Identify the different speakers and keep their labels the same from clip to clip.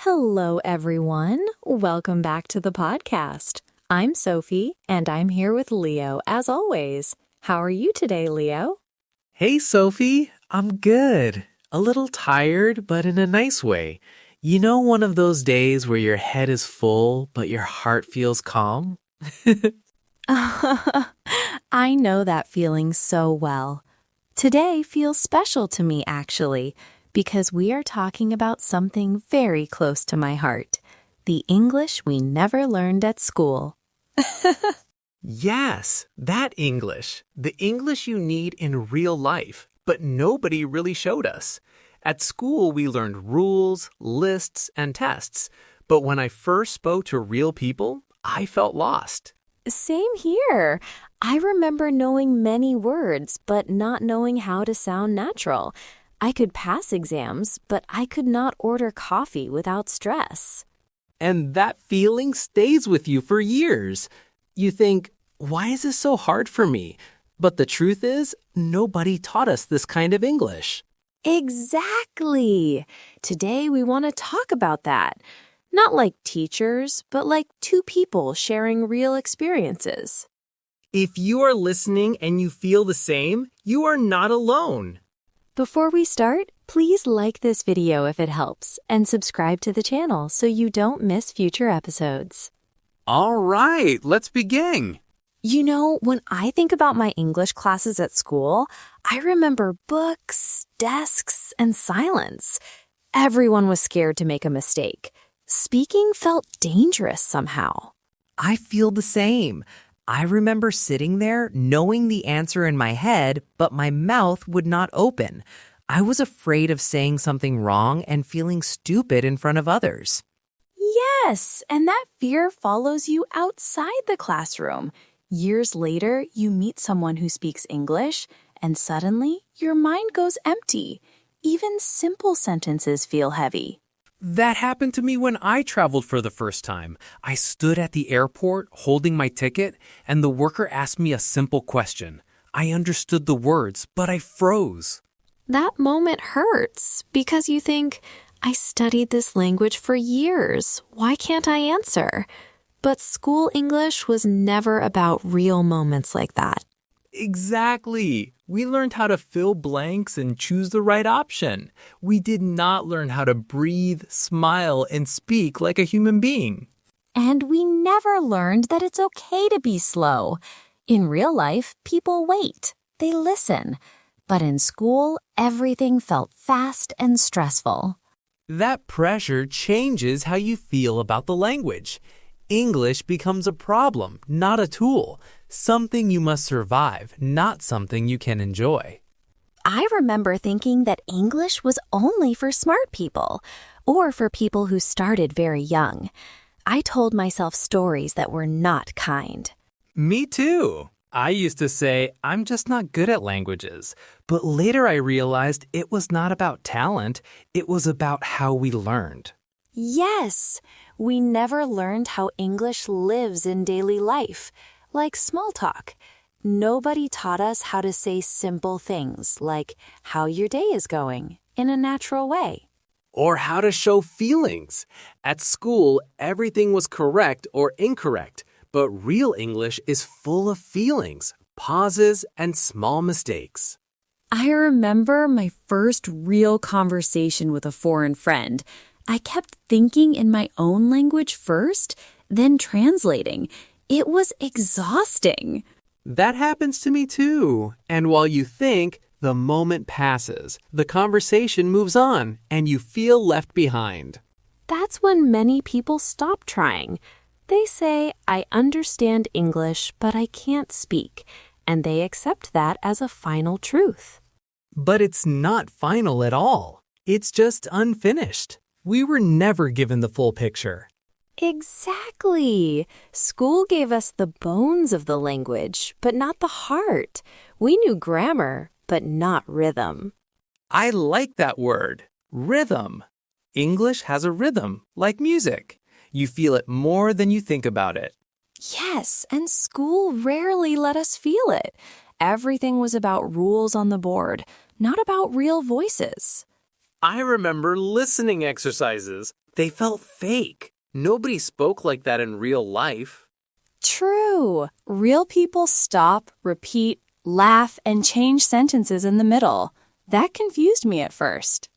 Speaker 1: Hello, everyone. Welcome back to the podcast. I'm Sophie, and I'm here with Leo, as always. How are you today, Leo?
Speaker 2: Hey, Sophie. I'm good. A little tired, but in a nice way. You know, one of those days where your head is full, but your heart feels calm?
Speaker 1: I know that feeling so well. Today feels special to me, actually, because we are talking about something very close to my heart, the English we never learned at school.
Speaker 2: Yes, that English. The English you need in real life, but nobody really showed us. At school, we learned rules, lists, and tests. But when I first spoke to real people, I felt lost.
Speaker 1: Same here. I remember knowing many words, but not knowing how to sound natural. I could pass exams, but I could not order coffee without stress.
Speaker 2: And that feeling stays with you for years. You think, why is this so hard for me? But the truth is, nobody taught us this kind of English.
Speaker 1: Exactly. Today we want to talk about that. Not like teachers, but like two people sharing real experiences.
Speaker 2: If you are listening and you feel the same, you are not alone.
Speaker 1: Before we start, please like this video if it helps and subscribe to the channel so you don't miss future episodes.
Speaker 3: All right, let's begin.
Speaker 1: You know, when I think about my English classes at school, I remember books, desks, and silence. Everyone was scared to make a mistake. Speaking felt dangerous somehow.
Speaker 4: I feel the same. I remember sitting there knowing the answer in my head, but my mouth would not open. I was afraid of saying something wrong and feeling stupid in front of others.
Speaker 1: Yes, and that fear follows you outside the classroom. Years later, you meet someone who speaks English, and suddenly your mind goes empty. Even simple sentences feel heavy.
Speaker 3: That happened to me when I traveled for the first time. I stood at the airport holding my ticket, and the worker asked me a simple question. I understood the words, but I froze.
Speaker 1: That moment hurts because you think, I studied this language for years. Why can't I answer? But school English was never about real moments like that.
Speaker 2: Exactly. We learned how to fill blanks and choose the right option. We did not learn how to breathe, smile, and speak like a human being.
Speaker 1: And we never learned that it's okay to be slow. In real life, people wait. They listen. But in school, everything felt fast and stressful.
Speaker 2: That pressure changes how you feel about the language. English becomes a problem, not a tool. Something you must survive, not something you can enjoy.
Speaker 1: I remember thinking that English was only for smart people, or for people who started very young. I told myself stories that were not kind.
Speaker 2: Me too. I used to say, I'm just not good at languages. But later I realized it was not about talent. It was about how we learned.
Speaker 1: Yes, we never learned how English lives in daily life, like small talk. Nobody taught us how to say simple things like how your day is going in a natural way.
Speaker 2: Or how to show feelings. At school, everything was correct or incorrect, but real English is full of feelings, pauses, and small mistakes.
Speaker 1: I remember my first real conversation with a foreign friend. I kept thinking in my own language first, then translating. It was exhausting.
Speaker 2: That happens to me too. And while you think, the moment passes, the conversation moves on, and you feel left behind.
Speaker 1: That's when many people stop trying. They say, I understand English, but I can't speak, and they accept that as a final truth.
Speaker 2: But it's not final at all. It's just unfinished. We were never given the full picture.
Speaker 1: Exactly. School gave us the bones of the language, but not the heart. We knew grammar, but not rhythm.
Speaker 2: I like that word, rhythm. English has a rhythm, like music. You feel it more than you think about it.
Speaker 1: Yes, and school rarely let us feel it. Everything was about rules on the board, not about real voices.
Speaker 2: I remember listening exercises. They felt fake. Nobody spoke like that in real life.
Speaker 1: True. Real people stop, repeat, laugh, and change sentences in the middle. That confused me at first.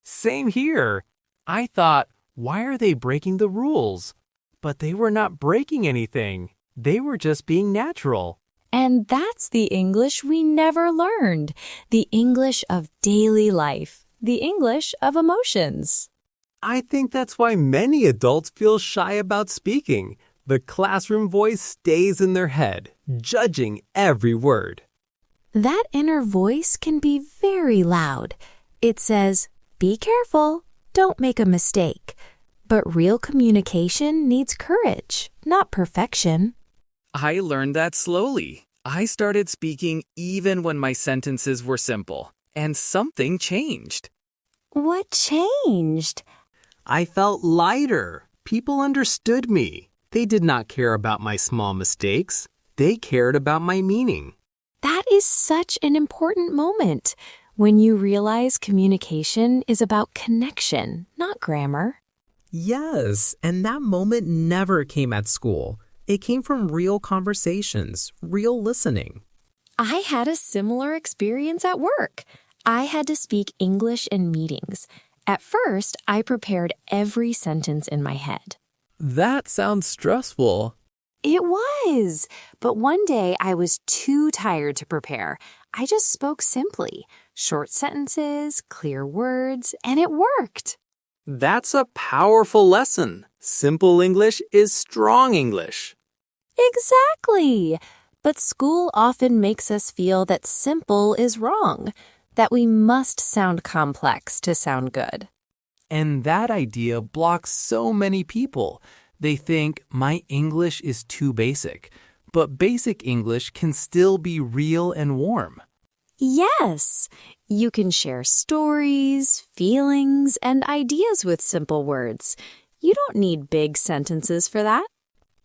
Speaker 3: Same here. I thought, why are they breaking the rules? But they were not breaking anything. They were just being natural.
Speaker 1: And that's the English we never learned. The English of daily life. The English of emotions.
Speaker 3: I think that's why many adults feel shy about speaking. The classroom voice stays in their head, judging every word.
Speaker 1: That inner voice can be very loud. It says, be careful, don't make a mistake. But real communication needs courage, not perfection.
Speaker 3: I learned that slowly. I started speaking even when my sentences were simple, and something changed.
Speaker 1: What changed?
Speaker 2: I felt lighter. People understood me. They did not care about my small mistakes. They cared about my meaning.
Speaker 1: That is such an important moment when you realize communication is about connection, not grammar.
Speaker 4: Yes, and that moment never came at school. It came from real conversations, real listening.
Speaker 1: I had a similar experience at work. I had to speak English in meetings. At first, I prepared every sentence in my head.
Speaker 3: That sounds stressful.
Speaker 1: It was, but one day I was too tired to prepare. I just spoke simply, short sentences, clear words, and it worked.
Speaker 2: That's a powerful lesson. Simple English is strong English.
Speaker 1: Exactly. But school often makes us feel that simple is wrong, that we must sound complex to sound good.
Speaker 3: And that idea blocks so many people. They think my English is too basic, but basic English can still be real and warm.
Speaker 1: Yes, you can share stories, feelings, and ideas with simple words. You don't need big sentences for that.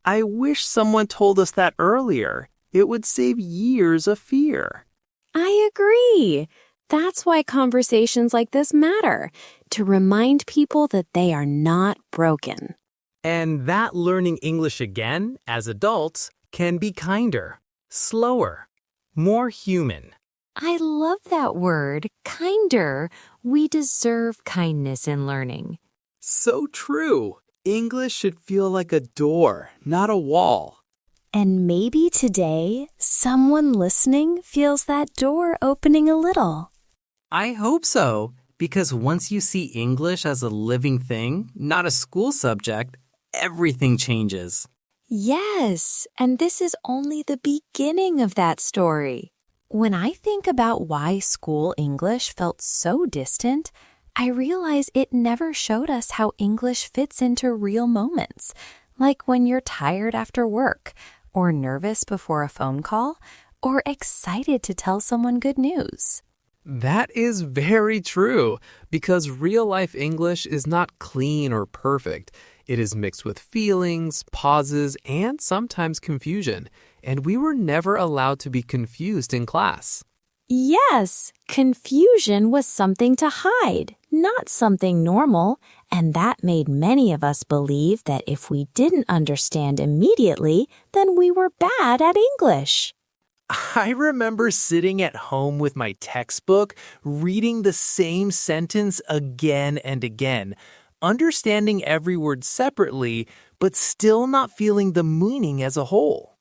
Speaker 2: I wish someone told us that earlier. It would save years of fear.
Speaker 1: I agree. That's why conversations like this matter, to remind people that they are not broken.
Speaker 3: And that learning English again, as adults, can be kinder, slower, more human.
Speaker 1: I love that word, kinder. We deserve kindness in learning.
Speaker 2: So true. English should feel like a door, not a wall.
Speaker 1: And maybe today, someone listening feels that door opening a little.
Speaker 4: I hope so, because once you see English as a living thing, not a school subject, everything changes.
Speaker 1: Yes, and this is only the beginning of that story. When I think about why school English felt so distant, I realize it never showed us how English fits into real moments, like when you're tired after work, or nervous before a phone call, or excited to tell someone good news.
Speaker 2: That is very true, because real-life English is not clean or perfect. It is mixed with feelings, pauses, and sometimes confusion, and we were never allowed to be confused in class.
Speaker 1: Yes, confusion was something to hide, not something normal, and that made many of us believe that if we didn't understand immediately, then we were bad at English.
Speaker 2: I remember sitting at home with my textbook, reading the same sentence again and again, understanding every word separately, but still not feeling the meaning as a whole.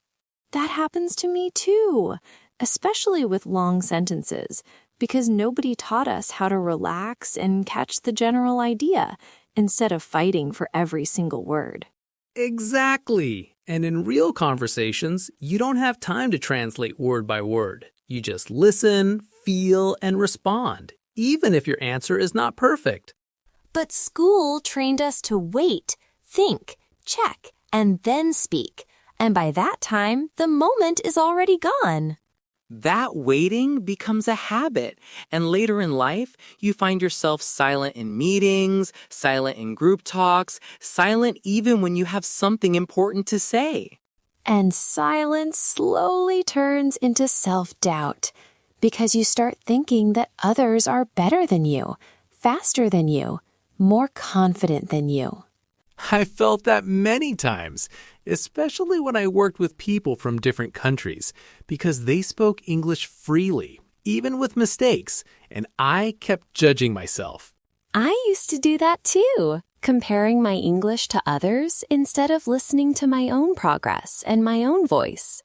Speaker 1: That happens to me too, especially with long sentences, because nobody taught us how to relax and catch the general idea instead of fighting for every single word.
Speaker 2: Exactly. And in real conversations, you don't have time to translate word by word. You just listen, feel, and respond, even if your answer is not perfect.
Speaker 1: But school trained us to wait, think, check, and then speak. And by that time, the moment is already gone.
Speaker 4: That waiting becomes a habit, and later in life, you find yourself silent in meetings, silent in group talks, silent even when you have something important to say.
Speaker 1: And silence slowly turns into self-doubt because you start thinking that others are better than you, faster than you, more confident than you.
Speaker 2: I felt that many times, especially when I worked with people from different countries, because they spoke English freely, even with mistakes, and I kept judging myself.
Speaker 1: I used to do that too, comparing my English to others instead of listening to my own progress and my own voice.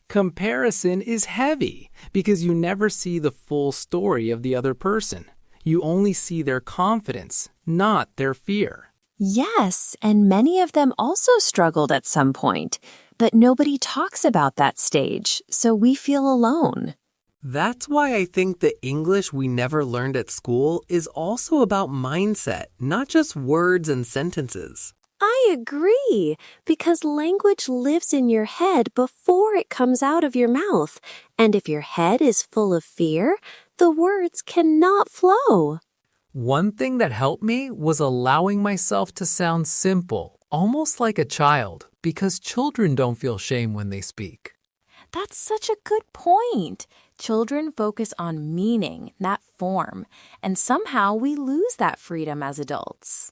Speaker 2: Comparison is heavy because you never see the full story of the other person. You only see their confidence, not their fear.
Speaker 1: Yes, and many of them also struggled at some point, but nobody talks about that stage, so we feel alone.
Speaker 2: That's why I think the English we never learned at school is also about mindset, not just words and sentences.
Speaker 1: I agree, because language lives in your head before it comes out of your mouth, and if your head is full of fear, the words cannot flow.
Speaker 3: One thing that helped me was allowing myself to sound simple, almost like a child, because children don't feel shame when they speak.
Speaker 1: That's such a good point. Children focus on meaning, not form, and somehow we lose that freedom as adults.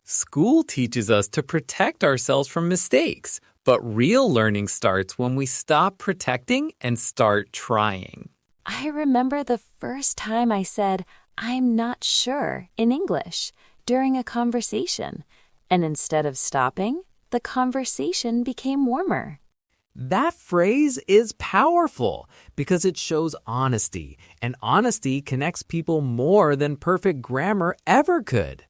Speaker 3: School teaches us to protect ourselves from mistakes, but real learning starts when we stop protecting and start trying.
Speaker 1: I remember the first time I said, "I'm not sure," in English during a conversation, and instead of stopping, the conversation became warmer.
Speaker 2: That phrase is powerful because it shows honesty, and honesty connects people more than perfect grammar ever could.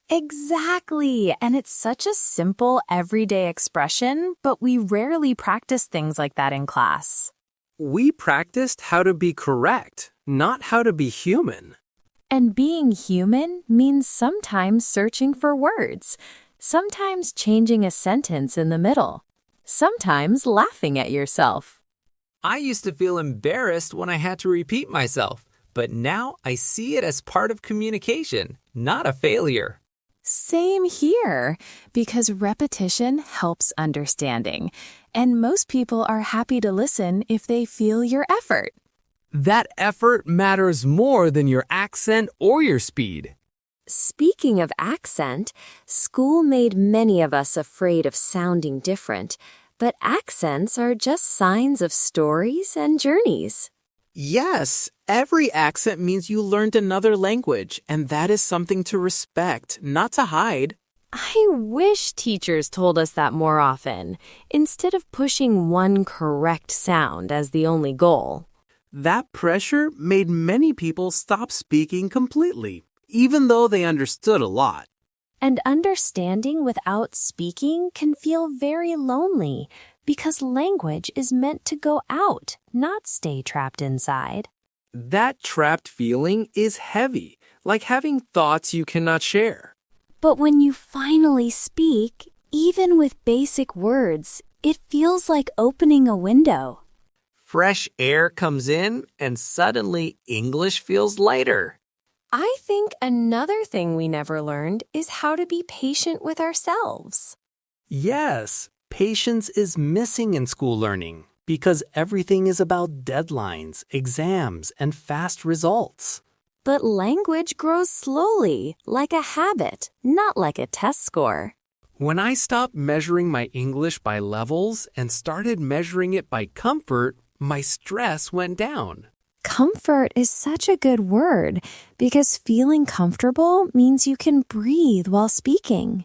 Speaker 1: Exactly, and it's such a simple, everyday expression, but we rarely practice things like that in class.
Speaker 2: We practiced how to be correct, not how to be human.
Speaker 1: And being human means sometimes searching for words, sometimes changing a sentence in the middle, sometimes laughing at yourself.
Speaker 2: I used to feel embarrassed when I had to repeat myself, but now I see it as part of communication, not a failure.
Speaker 1: Same here, because repetition helps understanding, and most people are happy to listen if they feel your effort.
Speaker 2: That effort matters more than your accent or your speed.
Speaker 1: Speaking of accent, school made many of us afraid of sounding different, but accents are just signs of stories and journeys.
Speaker 2: Yes, every accent means you learned another language, and that is something to respect, not to hide.
Speaker 1: I wish teachers told us that more often, instead of pushing one correct sound as the only goal.
Speaker 2: That pressure made many people stop speaking completely, even though they understood a lot.
Speaker 1: And understanding without speaking can feel very lonely, because language is meant to go out, not stay trapped inside.
Speaker 2: That trapped feeling is heavy, like having thoughts you cannot share.
Speaker 1: But when you finally speak, even with basic words, it feels like opening a window.
Speaker 2: Fresh air comes in, and suddenly English feels lighter.
Speaker 1: I think another thing we never learned is how to be patient with ourselves.
Speaker 2: Yes, patience is missing in school learning because everything is about deadlines, exams, and fast results.
Speaker 1: But language grows slowly, like a habit, not like a test score.
Speaker 2: When I stopped measuring my English by levels and started measuring it by comfort, my stress went down.
Speaker 1: Comfort is such a good word because feeling comfortable means you can breathe while speaking.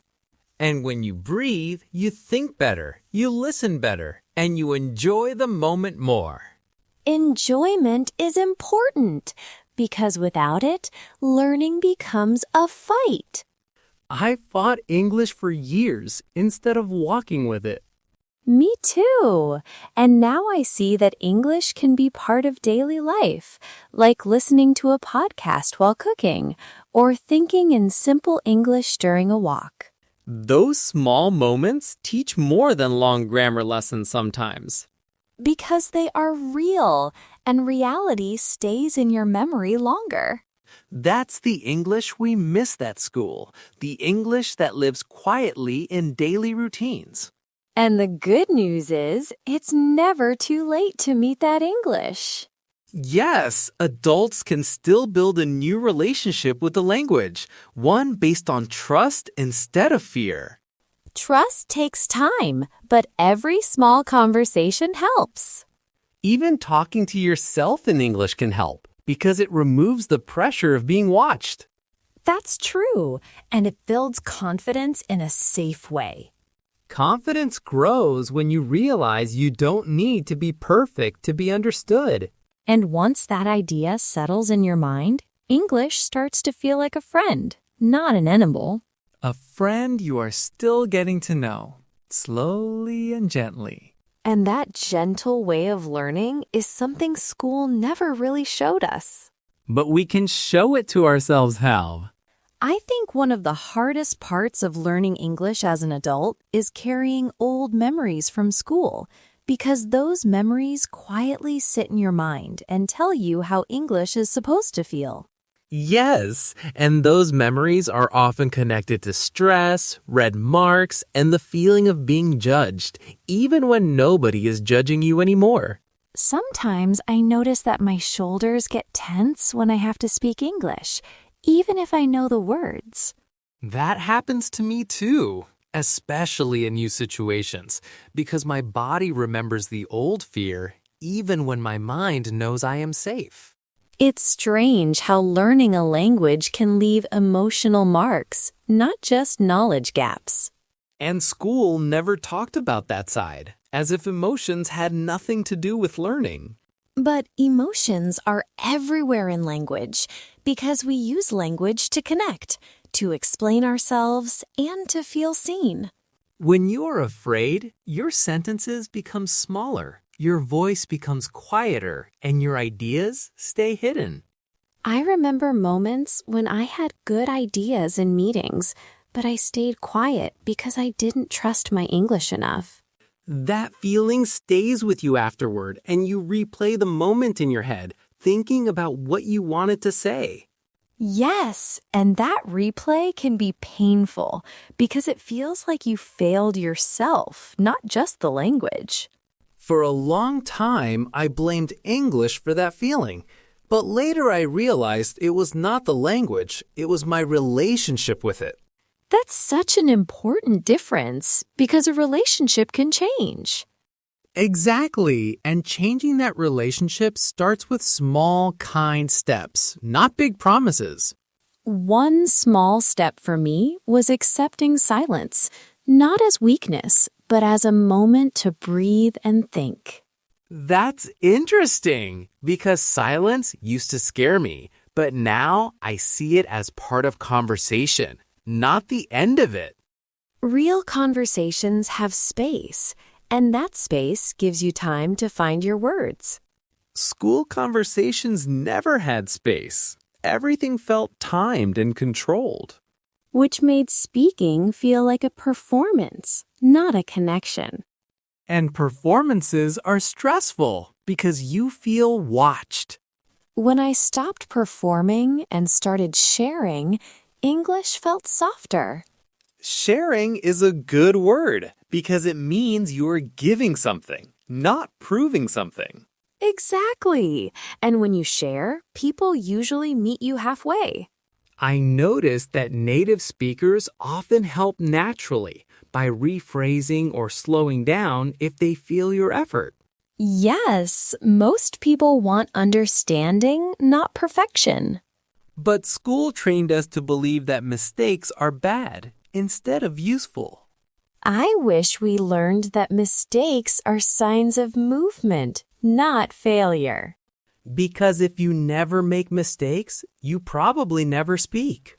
Speaker 2: And when you breathe, you think better, you listen better, and you enjoy the moment more.
Speaker 1: Enjoyment is important because without it, learning becomes a fight.
Speaker 2: I fought English for years instead of walking with it.
Speaker 1: Me too. And now I see that English can be part of daily life, like listening to a podcast while cooking or thinking in simple English during a walk.
Speaker 2: Those small moments teach more than long grammar lessons sometimes.
Speaker 1: Because they are real, and reality stays in your memory longer.
Speaker 2: That's the English we missed at school, the English that lives quietly in daily routines.
Speaker 1: And the good news is, it's never too late to meet that English.
Speaker 3: Yes, adults can still build a new relationship with the language, one based on trust instead of fear.
Speaker 1: Trust takes time, but every small conversation helps.
Speaker 3: Even talking to yourself in English can help because it removes the pressure of being watched.
Speaker 1: That's true, and it builds confidence in a safe way.
Speaker 3: Confidence grows when you realize you don't need to be perfect to be understood.
Speaker 1: And once that idea settles in your mind, English starts to feel like a friend, not an enemy.
Speaker 3: A friend you are still getting to know, slowly and gently.
Speaker 1: And that gentle way of learning is something school never really showed us.
Speaker 3: But we can show it to ourselves how.
Speaker 1: I think one of the hardest parts of learning English as an adult is carrying old memories from school, because those memories quietly sit in your mind and tell you how English is supposed to feel.
Speaker 3: Yes, and those memories are often connected to stress, red marks, and the feeling of being judged, even when nobody is judging you anymore.
Speaker 1: Sometimes I notice that my shoulders get tense when I have to speak English, even if I know the words.
Speaker 3: That happens to me too, especially in new situations, because my body remembers the old fear even when my mind knows I am safe.
Speaker 1: It's strange how learning a language can leave emotional marks, not just knowledge gaps.
Speaker 3: And school never talked about that side, as if emotions had nothing to do with learning.
Speaker 1: But emotions are everywhere in language because we use language to connect, to explain ourselves, and to feel seen.
Speaker 3: When you are afraid, your sentences become smaller, your voice becomes quieter, and your ideas stay hidden.
Speaker 1: I remember moments when I had good ideas in meetings, but I stayed quiet because I didn't trust my English enough.
Speaker 3: That feeling stays with you afterward, and you replay the moment in your head, thinking about what you wanted to say.
Speaker 1: Yes, and that replay can be painful because it feels like you failed yourself, not just the language.
Speaker 3: For a long time, I blamed English for that feeling. But later I realized it was not the language, it was my relationship with it.
Speaker 1: That's such an important difference because a relationship can change.
Speaker 3: Exactly, and changing that relationship starts with small, kind steps, not big promises.
Speaker 1: One small step for me was accepting silence, not as weakness, but as a moment to breathe and think.
Speaker 3: That's interesting, because silence used to scare me, but now I see it as part of conversation, not the end of it.
Speaker 1: Real conversations have space, and that space gives you time to find your words.
Speaker 3: School conversations never had space. Everything felt timed and controlled.
Speaker 1: Which made speaking feel like a performance, not a connection.
Speaker 3: And performances are stressful because you feel watched.
Speaker 1: When I stopped performing and started sharing, English felt softer.
Speaker 3: Sharing is a good word because it means you're giving something, not proving something.
Speaker 1: Exactly. And when you share, people usually meet you halfway.
Speaker 3: I noticed that native speakers often help naturally by rephrasing or slowing down if they feel your effort.
Speaker 1: Yes, most people want understanding, not perfection.
Speaker 3: But school trained us to believe that mistakes are bad instead of useful.
Speaker 1: I wish we learned that mistakes are signs of movement, not failure.
Speaker 3: Because if you never make mistakes, you probably never speak.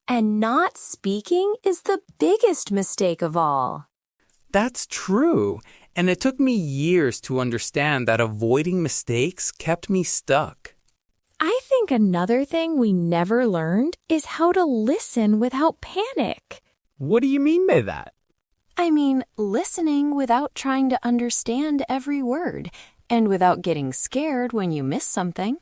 Speaker 1: And not speaking is the biggest mistake of all.
Speaker 3: That's true, and it took me years to understand that avoiding mistakes kept me stuck.
Speaker 1: I think another thing we never learned is how to listen without panic.
Speaker 3: What do you mean by that?
Speaker 1: I mean, listening without trying to understand every word and without getting scared when you miss something.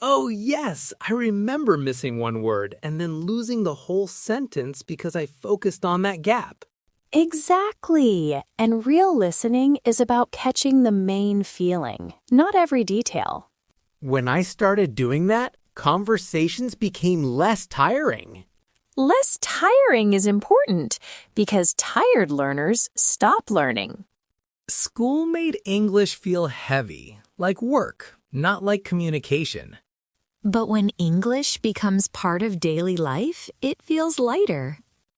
Speaker 3: Oh, yes, I remember missing one word and then losing the whole sentence because I focused on that gap.
Speaker 1: Exactly. And real listening is about catching the main feeling, not every detail.
Speaker 2: When I started doing that, conversations became less tiring.
Speaker 1: Less tiring is important because tired learners stop learning.
Speaker 3: School made English feel heavy, like work, not like communication.
Speaker 1: But when English becomes part of daily life, it feels lighter.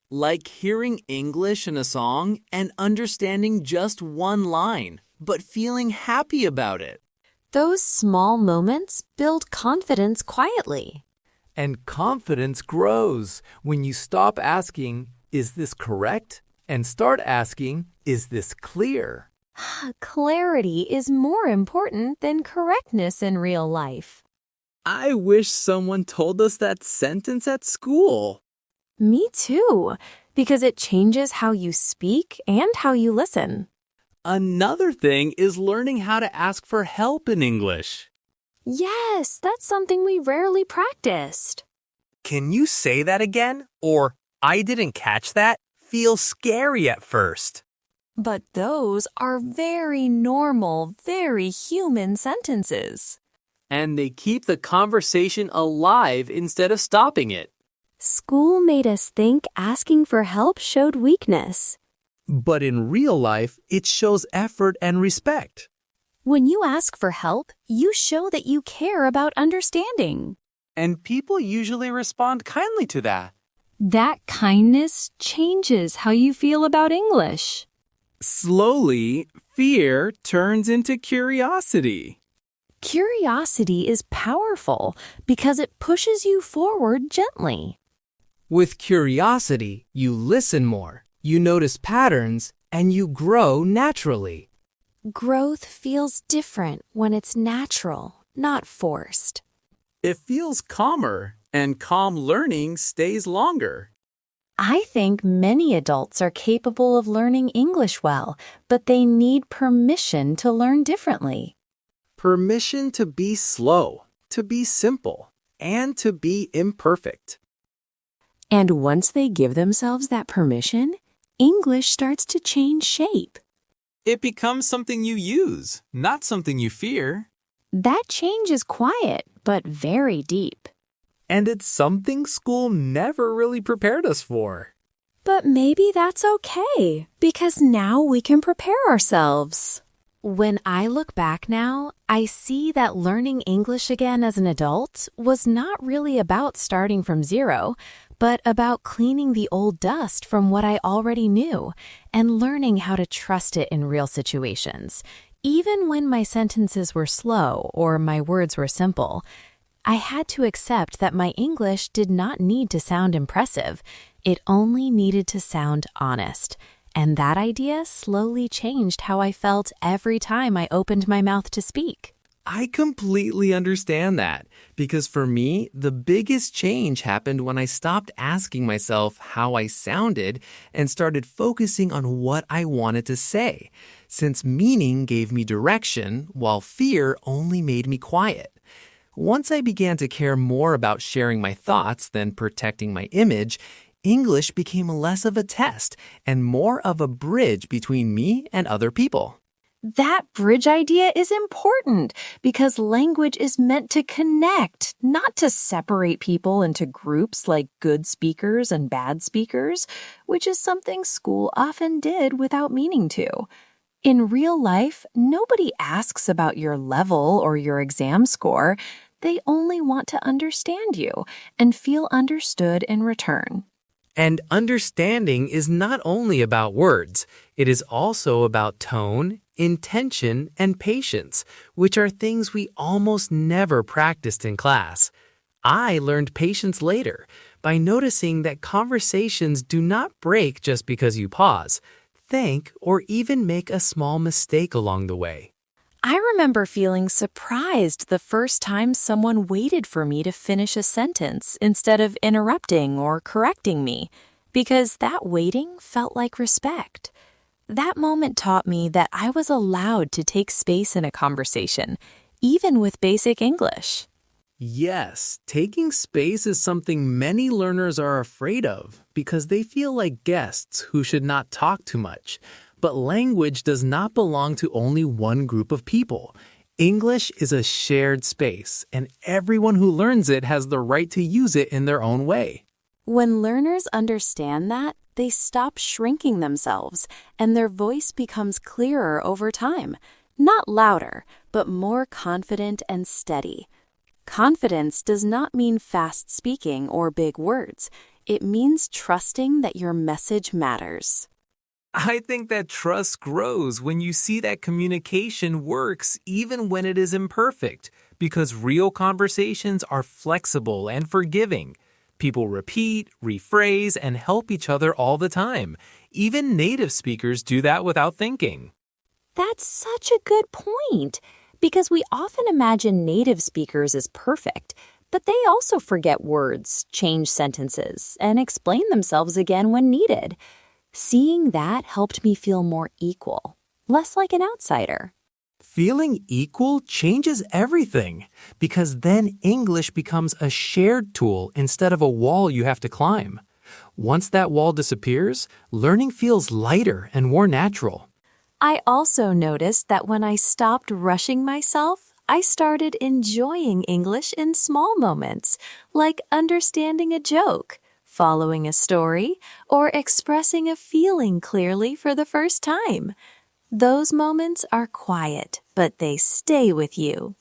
Speaker 3: Like hearing English in a song and understanding just one line, but feeling happy about it.
Speaker 1: Those small moments build confidence quietly.
Speaker 3: And confidence grows when you stop asking, is this correct? And start asking, is this clear?
Speaker 1: Clarity is more important than correctness in real life.
Speaker 3: I wish someone told us that sentence at school.
Speaker 1: Me too, because it changes how you speak and how you listen.
Speaker 3: Another thing is learning how to ask for help in English.
Speaker 1: Yes, that's something we rarely practiced.
Speaker 3: Can you say that again? Or, I didn't catch that? Feels scary at first.
Speaker 1: But those are very normal, very human sentences.
Speaker 3: And they keep the conversation alive instead of stopping it.
Speaker 1: School made us think asking for help showed weakness.
Speaker 3: But in real life, it shows effort and respect.
Speaker 1: When you ask for help, you show that you care about understanding.
Speaker 3: And people usually respond kindly to that.
Speaker 1: That kindness changes how you feel about English.
Speaker 3: Slowly, fear turns into curiosity.
Speaker 1: Curiosity is powerful because it pushes you forward gently.
Speaker 3: With curiosity, you listen more, you notice patterns, and you grow naturally.
Speaker 1: Growth feels different when it's natural, not forced.
Speaker 3: It feels calmer, and calm learning stays longer.
Speaker 1: I think many adults are capable of learning English well, but they need permission to learn differently.
Speaker 3: Permission to be slow, to be simple, and to be imperfect.
Speaker 1: And once they give themselves that permission, English starts to change shape.
Speaker 3: It becomes something you use, not something you fear.
Speaker 1: That change is quiet, but very deep.
Speaker 3: And it's something school never really prepared us for.
Speaker 1: But maybe that's okay, because now we can prepare ourselves. When I look back now, I see that learning English again as an adult was not really about starting from zero, but about cleaning the old dust from what I already knew and learning how to trust it in real situations. Even when my sentences were slow or my words were simple, I had to accept that my English did not need to sound impressive. It only needed to sound honest. And that idea slowly changed how I felt every time I opened my mouth to speak.
Speaker 3: I completely understand that, because for me, the biggest change happened when I stopped asking myself how I sounded and started focusing on what I wanted to say, since meaning gave me direction while fear only made me quiet. Once I began to care more about sharing my thoughts than protecting my image, English became less of a test and more of a bridge between me and other people.
Speaker 1: That bridge idea is important because language is meant to connect, not to separate people into groups like good speakers and bad speakers, which is something school often did without meaning to. In real life, nobody asks about your level or your exam score. They only want to understand you and feel understood in return.
Speaker 3: And understanding is not only about words, it is also about tone, intention, and patience, which are things we almost never practiced in class. I learned patience later by noticing that conversations do not break just because you pause, think, or even make a small mistake along the way.
Speaker 1: I remember feeling surprised the first time someone waited for me to finish a sentence instead of interrupting or correcting me, because that waiting felt like respect. That moment taught me that I was allowed to take space in a conversation, even with basic English.
Speaker 3: Yes, taking space is something many learners are afraid of because they feel like guests who should not talk too much. But language does not belong to only one group of people.
Speaker 2: English is a shared space, and everyone who learns it has the right to use it in their own way.
Speaker 1: When learners understand that, they stop shrinking themselves, and their voice becomes clearer over time. Not louder, but more confident and steady. Confidence does not mean fast speaking or big words. It means trusting that your message matters.
Speaker 2: I think that trust grows when you see that communication works even when it is imperfect, because real conversations are flexible and forgiving. People repeat, rephrase, and help each other all the time. Even native speakers do that without thinking.
Speaker 1: That's such a good point, because we often imagine native speakers as perfect, but they also forget words, change sentences, and explain themselves again when needed. Seeing that helped me feel more equal, less like an outsider.
Speaker 2: Feeling equal changes everything, because then English becomes a shared tool instead of a wall you have to climb. Once that wall disappears, learning feels lighter and more natural.
Speaker 1: I also noticed that when I stopped rushing myself, I started enjoying English in small moments, like understanding a joke, following a story, or expressing a feeling clearly for the first time. Those moments are quiet, but they stay with you.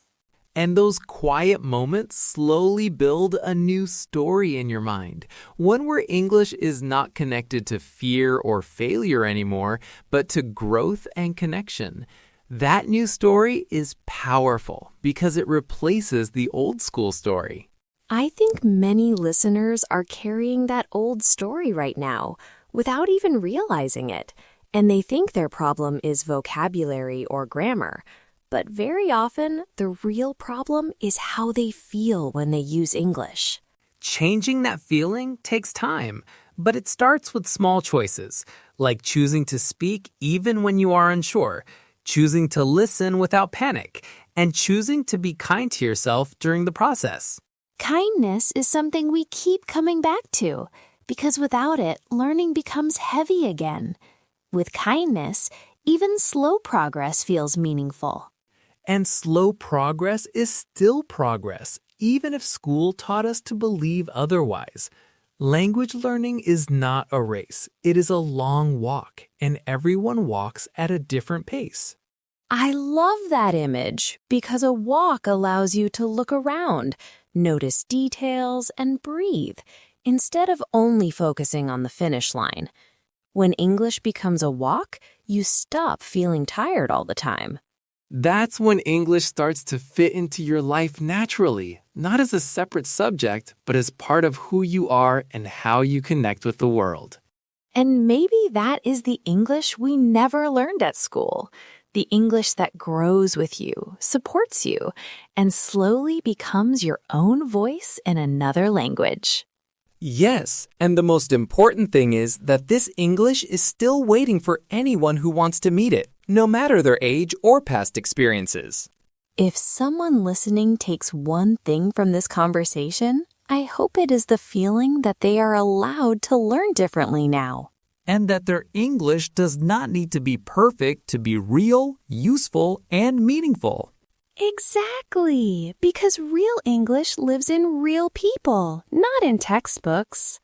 Speaker 2: And those quiet moments slowly build a new story in your mind, one where English is not connected to fear or failure anymore, but to growth and connection. That new story is powerful because it replaces the old school story.
Speaker 1: I think many listeners are carrying that old story right now without even realizing it, and they think their problem is vocabulary or grammar. But very often, the real problem is how they feel when they use English.
Speaker 2: Changing that feeling takes time, but it starts with small choices, like choosing to speak even when you are unsure, choosing to listen without panic, and choosing to be kind to yourself during the process.
Speaker 1: Kindness is something we keep coming back to, because without it, learning becomes heavy again. With kindness, even slow progress feels meaningful.
Speaker 2: And slow progress is still progress, even if school taught us to believe otherwise. Language learning is not a race. It is a long walk, and everyone walks at a different pace.
Speaker 1: I love that image because a walk allows you to look around, notice details, and breathe, instead of only focusing on the finish line. When English becomes a walk, you stop feeling tired all the time.
Speaker 2: That's when English starts to fit into your life naturally, not as a separate subject, but as part of who you are and how you connect with the world.
Speaker 1: And maybe that is the English we never learned at school, the English that grows with you, supports you, and slowly becomes your own voice in another language.
Speaker 2: Yes, and the most important thing is that this English is still waiting for anyone who wants to meet it, no matter their age or past experiences.
Speaker 1: If someone listening takes one thing from this conversation, I hope it is the feeling that they are allowed to learn differently now.
Speaker 2: And that their English does not need to be perfect to be real, useful, and meaningful.
Speaker 1: Exactly, because real English lives in real people, not in textbooks.